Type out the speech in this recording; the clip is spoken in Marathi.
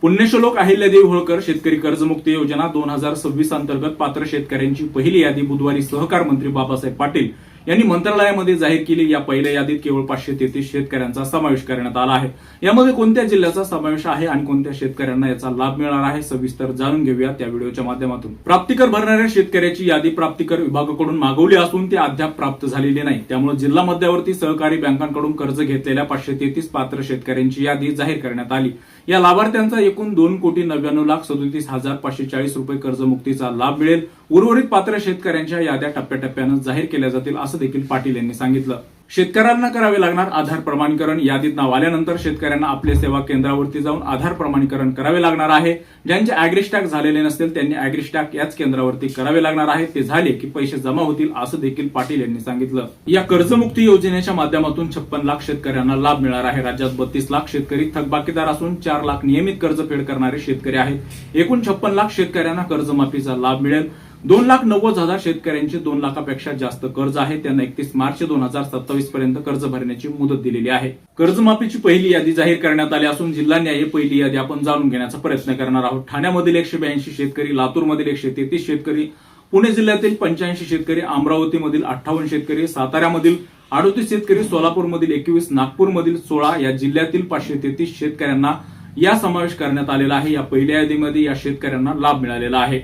पुण्यश्लोक अहिल्यादेवी होळकर शेतकरी कर्जमुक्ती योजना 2026 अंतर्गत पात्र शेतकऱ्यांची पहिली यादी बुधवारी सहकार मंत्री बाबासाहेब पाटील यांनी मंत्रालयामध्ये जाहीर केली। या पहिल्या यादीत केवळ 533 शेतकऱ्यांचा समावेश करण्यात आला आहे। यामध्ये कोणत्या जिल्ह्याचा समावेश आहे आणि कोणत्या शेतकऱ्यांना याचा लाभ मिळणार आहे सविस्तर जाणून घेऊया त्या व्हिडिओच्या माध्यमातून। प्राप्तिकर भरणाऱ्या शेतकऱ्याची यादी प्राप्तिकर विभागाकडून मागवली असून ती अद्याप प्राप्त झालेली नाही। त्यामुळे जिल्हा मध्यवर्ती सहकारी बँकांकडून कर्ज घेतलेल्या 533 पात्र शेतकऱ्यांची यादी जाहीर करण्यात आली। या लाभार्थ्यांचा एकूण 2,99,37,540 रुपये कर्जमुक्तीचा लाभ मिळेल। उर्वरित पात्र शेतकऱ्यांच्या याद्या टप्प्याटप्प्याने जाहीर केल्या जातील असं देखील पाटील यांनी सांगितलं। शेतकऱ्यांना करावे लागणार आधार प्रमाणीकरण। यादीत नाव आल्यानंतर शेतकऱ्यांना आपले सेवा केंद्रावरती जाऊन आधार प्रमाणीकरण करावे लागणार आहे। ज्यांचे अॅग्रिस्टॅक झालेले नसतील त्यांनी अॅग्रिस्टॅक याच केंद्रावरती करावे लागणार आहे। ते झाले की पैसे जमा होतील असं देखील पाटील यांनी सांगितलं। या कर्जमुक्ती योजनेच्या माध्यमातून 56 लाख शेतकऱ्यांना लाभ मिळणार आहे। राज्यात 32 लाख शेतकरी थकबाकीदार असून 4 लाख नियमित कर्जफेड करणारे शेतकरी आहेत। एकूण 56 लाख शेतकऱ्यांना कर्जमाफीचा लाभ मिळेल। 2,90,000 शेतकऱ्यांचे 2 लाखापेक्षा जास्त कर्ज आहे। त्यांना 31 मार्च 2027 पर्यंत कर्ज भरण्याची मुदत दिलेली आहे। कर्जमाफीची पहिली यादी जाहीर करण्यात आली असून जिल्ह्यांनी पहिली यादी आपण जाणून घेण्याचा प्रयत्न करणार आहोत। ठाण्यामधील 182 शेतकरी, लातूरमधील 133 शेतकरी, पुणे जिल्ह्यातील 85 शेतकरी, अमरावतीमधील 58 शेतकरी, साताऱ्यामधील 38 शेतकरी, सोलापूरमधील 21, नागपूरमधील 16 या जिल्ह्यातील 533 शेतकऱ्यांना या समावेश करण्यात आलेला आहे। या पहिल्या यादीमध्ये या शेतकऱ्यांना लाभ मिळालेला आहे।